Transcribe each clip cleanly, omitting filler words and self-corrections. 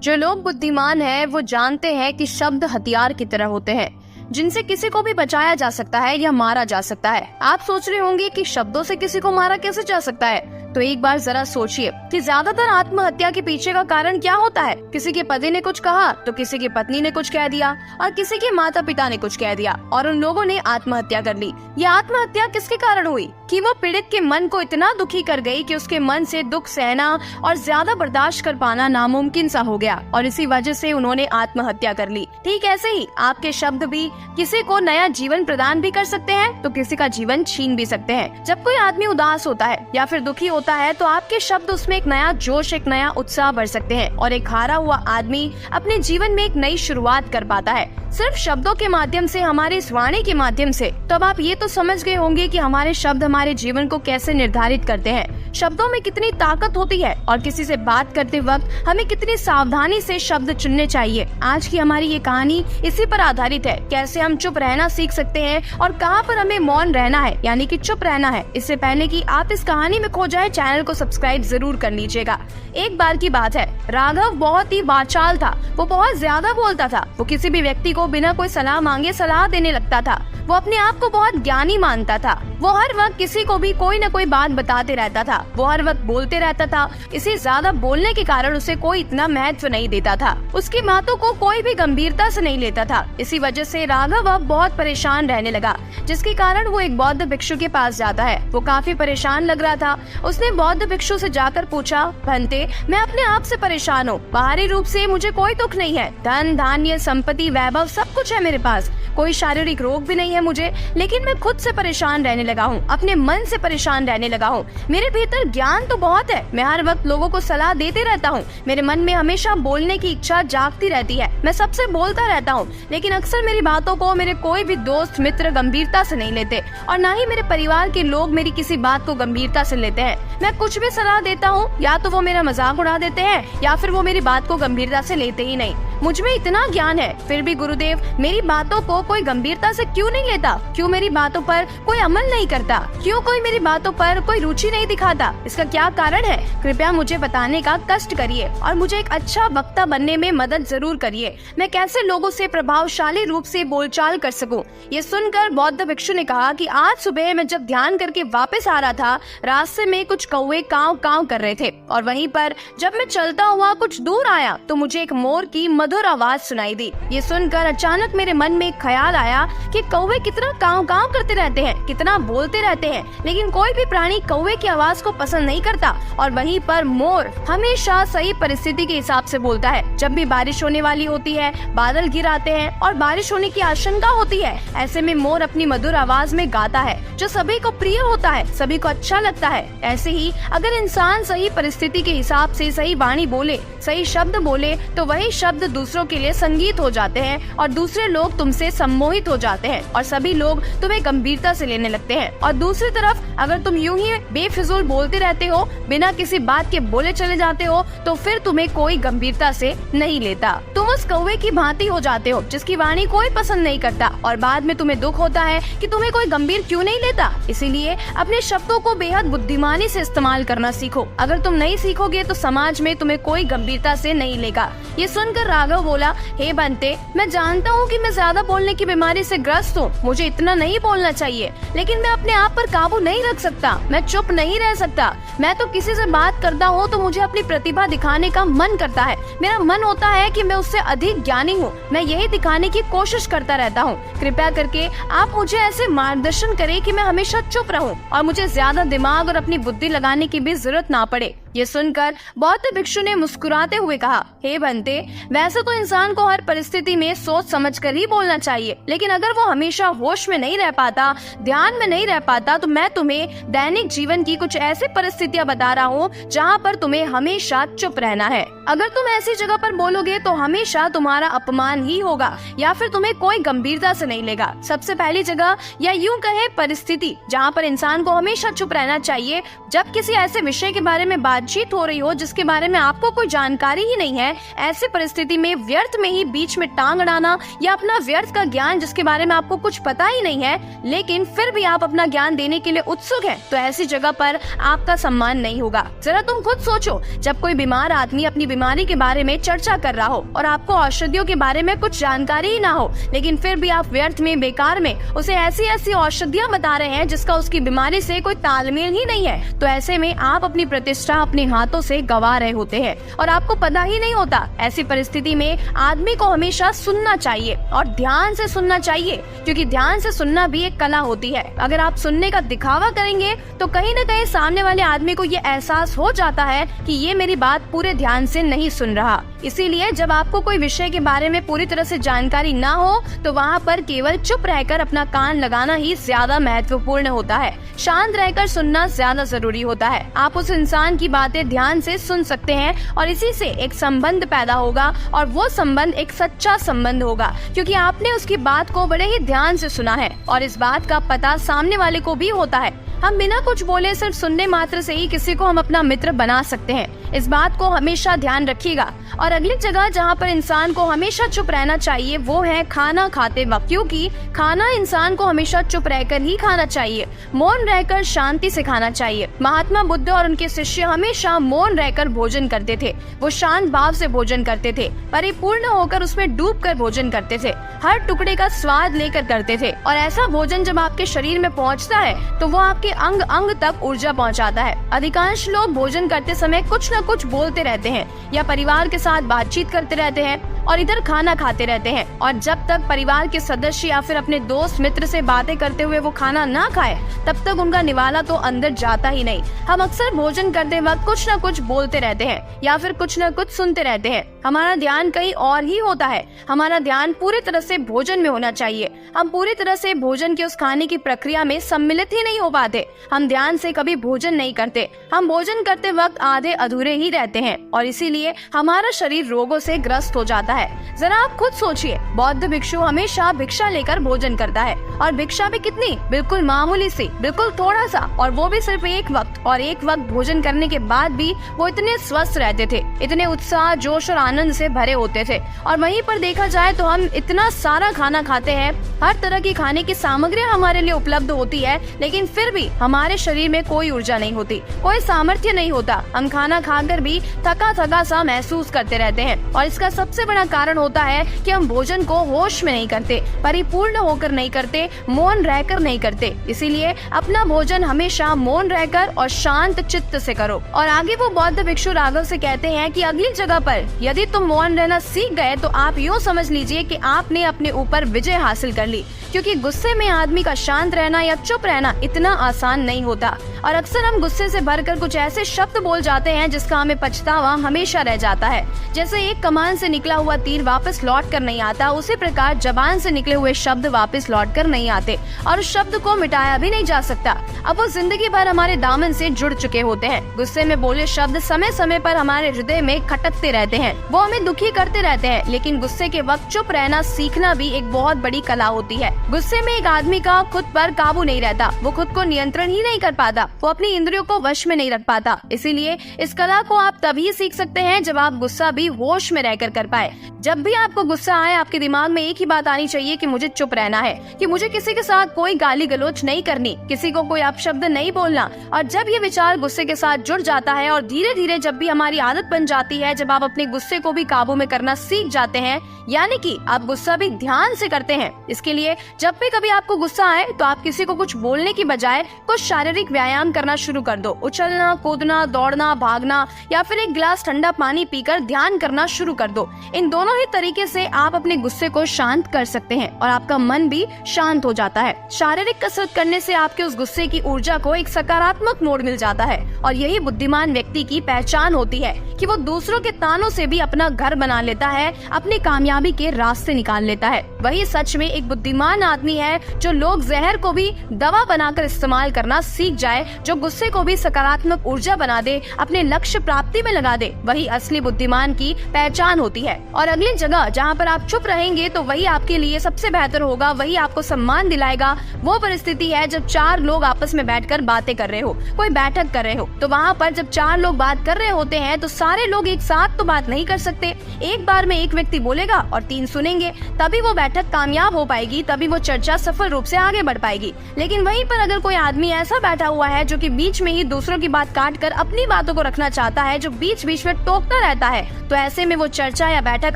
जो लोग बुद्धिमान हैं वो जानते हैं कि शब्द हथियार की तरह होते हैं जिनसे किसी को भी बचाया जा सकता है या मारा जा सकता है। आप सोच रहे होंगे कि शब्दों से किसी को मारा कैसे जा सकता है, तो एक बार जरा सोचिए कि ज्यादातर आत्महत्या के पीछे का कारण क्या होता है। किसी के पति ने कुछ कहा तो किसी की पत्नी ने कुछ कह दिया और किसी के माता पिता ने कुछ कह दिया और उन लोगों ने आत्महत्या कर ली। ये आत्महत्या किसके कारण हुई कि वो पीड़ित के मन को इतना दुखी कर गई कि उसके मन से दुख सहना और ज्यादा बर्दाश्त कर पाना नामुमकिन सा हो गया और इसी वजह से उन्होंने आत्महत्या कर ली। ठीक ऐसे ही आपके शब्द भी किसी को नया जीवन प्रदान भी कर सकते हैं तो किसी का जीवन छीन भी सकते हैं। जब कोई आदमी उदास होता है या फिर दुखी होता है तो आपके शब्द उसमें एक नया जोश, एक नया उत्साह भर सकते हैं और एक हारा हुआ आदमी अपने जीवन में एक नई शुरुआत कर पाता है सिर्फ शब्दों के माध्यम से, हमारे इस वाणी के माध्यम से। तो अब आप ये तो समझ गए होंगे कि हमारे शब्द हमारे जीवन को कैसे निर्धारित करते हैं, शब्दों में कितनी ताकत होती है और किसी से बात करते वक्त हमें कितनी सावधानी से शब्द चुनने चाहिए। आज की हमारी ये कहानी इसी पर आधारित है, कैसे हम चुप रहना सीख सकते हैं और कहाँ पर हमें मौन रहना है यानी कि चुप रहना है। इससे पहले कि आप इस कहानी में खो जाए, चैनल को सब्सक्राइब जरूर कर लीजिएगा। एक बार की बात है, राघव बहुत ही वाचाल था, वो बहुत ज्यादा बोलता था। वो किसी भी व्यक्ति को बिना कोई सलाह मांगे सलाह देने लगता था। वो अपने आप को बहुत ज्ञानी मानता था। वो हर वक्त किसी को भी कोई न कोई बात बताते रहता था। वो हर वक्त बोलते रहता था। इसे ज्यादा बोलने के कारण उसे कोई इतना महत्व नहीं देता था। उसकी बातों को कोई भी गंभीरता से नहीं लेता था। इसी वजह से राघव अब बहुत परेशान रहने लगा, जिसके कारण वो एक बौद्ध भिक्षु के पास जाता है। वो काफी परेशान लग रहा था। उसने बौद्ध भिक्षु से जाकर पूछा, भंते, मैं अपने आप से परेशान हूँ। बाहरी रूप से मुझे कोई दुख नहीं है, धन धान्य संपत्ति वैभव सब कुछ है मेरे पास, कोई शारीरिक रोग भी नहीं है मुझे, लेकिन मैं खुद से परेशान रहने लगा हूँ, अपने मन से परेशान रहने लगा हूँ। मेरे भीतर ज्ञान तो बहुत है, मैं हर वक्त लोगों को सलाह देते रहता हूँ, मेरे मन में हमेशा बोलने की इच्छा जागती रहती है, मैं सबसे बोलता रहता हूँ, लेकिन अक्सर मेरी बातों को मेरे कोई भी दोस्त मित्र गंभीरता से नहीं लेते और न ही मेरे परिवार के लोग मेरी किसी बात को गंभीरता से लेते हैं। मैं कुछ भी सलाह देता हूँ या तो वो मेरा मजाक उड़ा देते हैं या फिर वो मेरी बात को गंभीरता से लेते ही नहीं। मुझ में इतना ज्ञान है, फिर भी गुरुदेव मेरी बातों को कोई गंभीरता से क्यों नहीं लेता? क्यों मेरी बातों पर कोई अमल नहीं करता? क्यों कोई मेरी बातों पर कोई रुचि नहीं दिखाता? इसका क्या कारण है? कृपया मुझे बताने का कष्ट करिए और मुझे एक अच्छा वक्ता बनने में मदद जरूर करिए। मैं कैसे लोगों से प्रभावशाली रूप से बोलचाल कर सकूं? ये सुनकर बौद्ध भिक्षु ने कहा कि आज सुबह मैं जब ध्यान करके वापस आ रहा था, रास्ते में कुछ कौवे काव काव कर रहे थे और वहीं पर जब मैं चलता हुआ कुछ दूर आया तो मुझे एक मोर की मधुर आवाज सुनाई दी। ये सुनकर अचानक मेरे मन में एक ख्याल आया कि कौवे कितना काव काव करते रहते हैं, कितना बोलते रहते हैं, लेकिन कोई भी प्राणी कौवे की आवाज को पसंद नहीं करता और वहीं पर मोर हमेशा सही परिस्थिति के हिसाब से बोलता है। जब भी बारिश होने वाली होती है, बादल घिर आते हैं और बारिश होने की आशंका होती है, ऐसे में मोर अपनी मधुर आवाज में गाता है जो सभी को प्रिय होता है, सभी को अच्छा लगता है। ऐसे ही अगर इंसान सही परिस्थिति के हिसाब से सही वाणी बोले, सही शब्द बोले, तो वही शब्द दूसरों के लिए संगीत हो जाते हैं और दूसरे लोग तुमसे सम्मोहित हो जाते हैं और सभी लोग तुम्हें गंभीरता से लेने लगते हैं। और दूसरी तरफ अगर तुम यूं ही बेफिजूल बोलते रहते हो, बिना किसी बात के बोले चले जाते हो, तो फिर तुम्हें कोई गंभीरता से नहीं लेता। तुम उस कौवे की भांति हो जाते हो जिसकी वाणी कोई पसंद नहीं करता और बाद में तुम्हें दुख होता है कि तुम्हें कोई गंभीर क्यों नहीं लेता। इसीलिए अपने शब्दों को बेहद बुद्धिमानी से इस्तेमाल करना सीखो। अगर तुम नहीं सीखोगे तो समाज में तुम्हें कोई गंभीरता से नहीं लेगा। ये सुनकर राघव बोला, हे बंते, मैं जानता हूँ कि मैं ज्यादा बोलने की बीमारी से ग्रस्त हूँ, मुझे इतना नहीं बोलना चाहिए, लेकिन मैं अपने आप पर काबू नहीं रख सकता, मैं चुप नहीं रह सकता। मैं तो किसी से बात करता हूँ तो मुझे अपनी प्रतिभा दिखाने का मन करता है, मेरा मन होता है कि मैं उससे अधिक ज्ञानी हूँ, मैं यही दिखाने की कोशिश करता रहता हूँ। कृपया करके आप मुझे ऐसे मार्गदर्शन करें कि मैं हमेशा चुप रहूँ और मुझे ज्यादा दिमाग और अपनी बुद्धि लगाने की भी जरूरत ना पड़े। ये सुनकर बौद्ध भिक्षु ने मुस्कुराते हुए कहा, हे बंते, वैसे तो इंसान को हर परिस्थिति में सोच समझकर ही बोलना चाहिए, लेकिन अगर वो हमेशा होश में नहीं रह पाता, ध्यान में नहीं रह पाता, तो मैं तुम्हें दैनिक जीवन की कुछ ऐसी परिस्थितियां बता रहा हूँ जहाँ पर तुम्हें हमेशा चुप रहना है। अगर तुम ऐसी जगह पर बोलोगे तो हमेशा तुम्हारा अपमान ही होगा या फिर तुम्हें कोई गंभीरता से नहीं लेगा। सबसे पहली जगह या यूं कहे परिस्थिति जहाँ पर इंसान को हमेशा चुप रहना चाहिए, जब किसी ऐसे विषय के बारे में बात बातचीत हो रही हो जिसके बारे में आपको कोई जानकारी ही नहीं है, ऐसी परिस्थिति में व्यर्थ में ही बीच में टांग अड़ाना या अपना व्यर्थ का ज्ञान जिसके बारे में आपको कुछ पता ही नहीं है, लेकिन फिर भी आप अपना ज्ञान देने के लिए उत्सुक हैं, तो ऐसी जगह पर आपका सम्मान नहीं होगा। जरा तुम खुद सोचो, जब कोई बीमार आदमी अपनी बीमारी के बारे में चर्चा कर रहा हो और आपको औषधियों के बारे में कुछ जानकारी ही ना हो, लेकिन फिर भी आप व्यर्थ में, बेकार में उसे ऐसी ऐसी औषधियाँ बता रहे हैं जिसका उसकी बीमारी से कोई तालमेल ही नहीं है, तो ऐसे में आप अपनी प्रतिष्ठा अपने हाथों से गंवा रहे होते हैं और आपको पता ही नहीं होता। ऐसी परिस्थिति में आदमी को हमेशा सुनना चाहिए और ध्यान से सुनना चाहिए, क्योंकि ध्यान से सुनना भी एक कला होती है। अगर आप सुनने का दिखावा करेंगे तो कहीं न कहीं सामने वाले आदमी को ये एहसास हो जाता है कि ये मेरी बात पूरे ध्यान से नहीं सुन रहा। इसीलिए जब आपको कोई विषय के बारे में पूरी तरह से जानकारी ना हो तो वहाँ पर केवल चुप रहकर अपना कान लगाना ही ज्यादा महत्वपूर्ण होता है। शांत रहकर सुनना ज्यादा जरूरी होता है। आप उस इंसान की बातें ध्यान से सुन सकते हैं और इसी से एक संबंध पैदा होगा और वो संबंध एक सच्चा संबंध होगा, क्योंकि आपने उसकी बात को बड़े ही ध्यान से सुना है और इस बात का पता सामने वाले को भी होता है। हम बिना कुछ बोले सिर्फ सुनने मात्र से ही किसी को हम अपना मित्र बना सकते हैं। इस बात को हमेशा ध्यान रखिएगा। और अगली जगह जहाँ पर इंसान को हमेशा चुप रहना चाहिए वो है खाना खाते वक्त, क्योंकि खाना इंसान को हमेशा चुप रहकर ही खाना चाहिए, मौन रहकर शांति से खाना चाहिए। महात्मा बुद्ध और उनके शिष्य हमेशा मौन रहकर भोजन करते थे। वो शांत भाव से भोजन करते थे, परिपूर्ण होकर उसमें डूब कर भोजन करते थे, हर टुकड़े का स्वाद लेकर करते थे। और ऐसा भोजन जब आपके शरीर में पहुँचता है तो वो आपके अंग अंग तक ऊर्जा पहुँचाता है। अधिकांश लोग भोजन करते समय कुछ न कुछ बोलते रहते हैं या परिवार के साथ बातचीत करते रहते हैं और इधर खाना खाते रहते हैं, और जब तक परिवार के सदस्य या फिर अपने दोस्त मित्र से बातें करते हुए वो खाना ना खाए तब तक उनका निवाला तो अंदर जाता ही नहीं। हम अक्सर भोजन करते वक्त कुछ न कुछ बोलते रहते हैं या फिर कुछ न कुछ सुनते रहते हैं। हमारा ध्यान कहीं और ही होता है। हमारा ध्यान पूरी तरह से भोजन में होना चाहिए। हम पूरी तरह से भोजन के उस खाने की प्रक्रिया में सम्मिलित ही नहीं हो पाते। हम ध्यान से कभी भोजन नहीं करते। हम भोजन करते वक्त आधे अधूरे ही रहते हैं और इसीलिए हमारा शरीर रोगों से ग्रस्त हो जाता है। जरा आप खुद सोचिए, बौद्ध भिक्षु हमेशा भिक्षा लेकर भोजन करता है और भिक्षा भी कितनी, बिल्कुल मामूली सी, बिल्कुल थोड़ा सा, और वो भी सिर्फ एक वक्त। और एक वक्त भोजन करने के बाद भी वो इतने स्वस्थ रहते थे, इतने उत्साह, जोश और आनंद से भरे होते थे। और वहीं पर देखा जाए तो हम इतना सारा खाना खाते हैं, हर तरह की खाने की सामग्री हमारे लिए उपलब्ध होती है, लेकिन फिर भी हमारे शरीर में कोई ऊर्जा नहीं होती, कोई सामर्थ्य नहीं होता। हम खाना खाकर भी थका थका सा महसूस करते रहते हैं और इसका सबसे बड़ा कारण होता है कि हम भोजन को होश में नहीं करते, परिपूर्ण होकर नहीं करते, मौन रहकर नहीं करते। इसीलिए अपना भोजन हमेशा मौन रहकर और शांत चित्त से करो। और आगे वो बौद्ध भिक्षु राघव से कहते हैं कि अगली जगह पर यदि तुम मौन रहना सीख गए तो आप यूँ समझ लीजिए कि आपने अपने ऊपर विजय हासिल कर ली, क्योंकि गुस्से में आदमी का शांत रहना या चुप रहना इतना आसान नहीं होता। और अक्सर हम गुस्से से भरकर कुछ ऐसे शब्द बोल जाते हैं जिसका हमें पछतावा हमेशा रह जाता है। जैसे एक कमान से निकला हुआ तीर वापस लौट कर नहीं आता, उसी प्रकार जबान से निकले हुए शब्द वापस लौट कर नहीं आते और उस शब्द को मिटाया भी नहीं जा सकता। अब वो जिंदगी भर हमारे दामन से जुड़ चुके होते हैं। गुस्से में बोले शब्द समय समय पर हमारे हृदय में खटकते रहते हैं, वो हमें दुखी करते रहते हैं। लेकिन गुस्से के वक्त चुप रहना सीखना भी एक बहुत बड़ी कला होती है। गुस्से में एक आदमी का खुद पर काबू नहीं रहता, वो खुद को नियंत्रण ही नहीं कर पाता, वो अपनी इंद्रियों को वश में नहीं रख पाता। इसीलिए इस कला को आप तभी सीख सकते हैं जब आप गुस्सा भी होश में रहकर कर पाए। जब भी आपको गुस्सा आए, आपके दिमाग में एक ही बात आनी चाहिए कि मुझे चुप रहना है, कि मुझे किसी के साथ कोई गाली गलौज नहीं करनी, किसी को कोई अपशब्द नहीं बोलना। और जब ये विचार गुस्से के साथ जुड़ जाता है और धीरे धीरे जब भी हमारी आदत बन जाती है, जब आप अपने गुस्से को भी काबू में करना सीख जाते हैं, यानी कि आप गुस्सा भी ध्यान से करते हैं। इसके लिए जब भी कभी आपको गुस्सा आए तो आप किसी को कुछ बोलने की बजाय कुछ शारीरिक व्यायाम करना शुरू कर दो। उछलना, कूदना, दौड़ना, भागना या फिर एक गिलास ठंडा पानी पीकर ध्यान करना शुरू कर दो। इन दोनों ही तरीके से आप अपने गुस्से को शांत कर सकते हैं और आपका मन भी शांत हो जाता है। शारीरिक कसरत करने से आपके उस गुस्से की ऊर्जा को एक सकारात्मक मोड़ मिल जाता है और यही बुद्धिमान व्यक्ति की पहचान होती है कि वो दूसरों के तानों से भी अपना घर बना लेता है, अपनी कामयाबी के रास्ते निकाल लेता है। वही सच में एक बुद्धिमान आदमी है जो लोग जहर को भी दवा बनाकर इस्तेमाल करना सीख जाए जो गुस्से को भी सकारात्मक ऊर्जा बना दे, अपने लक्ष्य प्राप्ति में लगा दे, वही असली बुद्धिमान की पहचान होती है। और अगली जगह जहाँ पर आप चुप रहेंगे तो वही आपके लिए सबसे बेहतर होगा, वही आपको सम्मान दिलाएगा। वो परिस्थिति है जब 4 लोग आपस में बैठकर बातें कर रहे हो, कोई बैठक कर रहे हो, तो वहाँ पर जब 4 लोग बात कर रहे होते हैं तो सारे लोग एक साथ तो बात नहीं कर सकते। एक बार में एक व्यक्ति बोलेगा और 3 सुनेंगे, तभी वो बैठक कामयाब हो पाएगी, तभी वो चर्चा सफल रूप से आगे बढ़ पाएगी। लेकिन वहीं पर अगर कोई आदमी ऐसा बैठा हुआ है जो कि बीच में ही दूसरों की बात काट कर अपनी बातों को रखना चाहता है, जो बीच बीच में टोकता रहता है, तो ऐसे में वो चर्चा या बैठक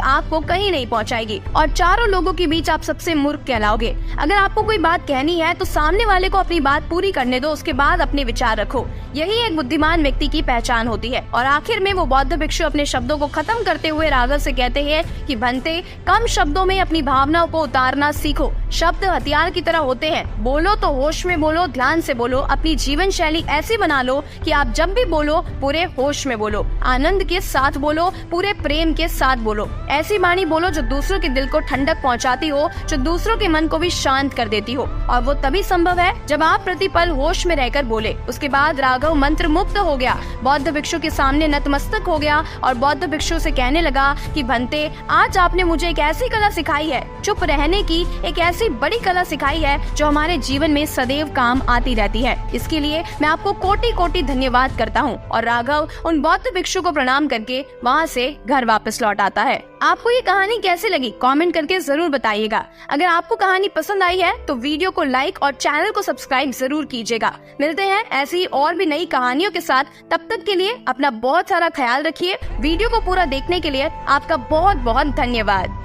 आपको कहीं नहीं पहुंचाएगी और चारों लोगों के बीच आप सबसे मूर्ख कहलाओगे। अगर आपको कोई बात कहनी है तो सामने वाले को अपनी बात पूरी करने दो, उसके बाद अपने विचार रखो। यही एक बुद्धिमान व्यक्ति की पहचान होती है। और आखिर में वो बौद्ध भिक्षु अपने शब्दों को खत्म करते हुए राघव से कहते हैं कि भंते, कम शब्दों में अपनी भावनाओं को उतारना सीखो। शब्द हथियार की तरह होते हैं। बोलो तो होश में बोलो, ध्यान से बोलो। अपनी जीवन शैली ऐसी बना लो कि आप जब भी बोलो पूरे होश में बोलो, आनंद के साथ बोलो, पूरे प्रेम के साथ बोलो। ऐसी वाणी बोलो जो दूसरों के दिल को ठंडक पहुंचाती हो, जो दूसरों के मन को भी शांत कर देती हो। और वो तभी संभव है जब आप प्रतिपल होश में रहकर बोले। उसके बाद राघव मंत्र मुक्त हो गया, बौद्ध भिक्षु के सामने नतमस्तक हो गया और बौद्ध भिक्षु से कहने लगा कि भंते, आज आपने मुझे एक ऐसी कला सिखाई है, चुप रहने की एक ऐसी बड़ी कला सिखाई है जो हमारे जीवन में सदैव काम आती रहती है। इसके लिए मैं आपको कोटि कोटि धन्यवाद करता हूँ। और राघव उन बौद्ध भिक्षु को प्रणाम करके वहाँ से घर वापस लौट आता है। आपको ये कहानी कैसी लगी कमेंट करके जरूर बताइएगा। अगर आपको कहानी पसंद आई है तो वीडियो को लाइक और चैनल को सब्सक्राइब जरूर कीजिएगा। मिलते हैं ऐसी और भी नई कहानियों के साथ। तब तक के लिए अपना बहुत सारा ख्याल रखिए। वीडियो को पूरा देखने के लिए आपका बहुत बहुत धन्यवाद।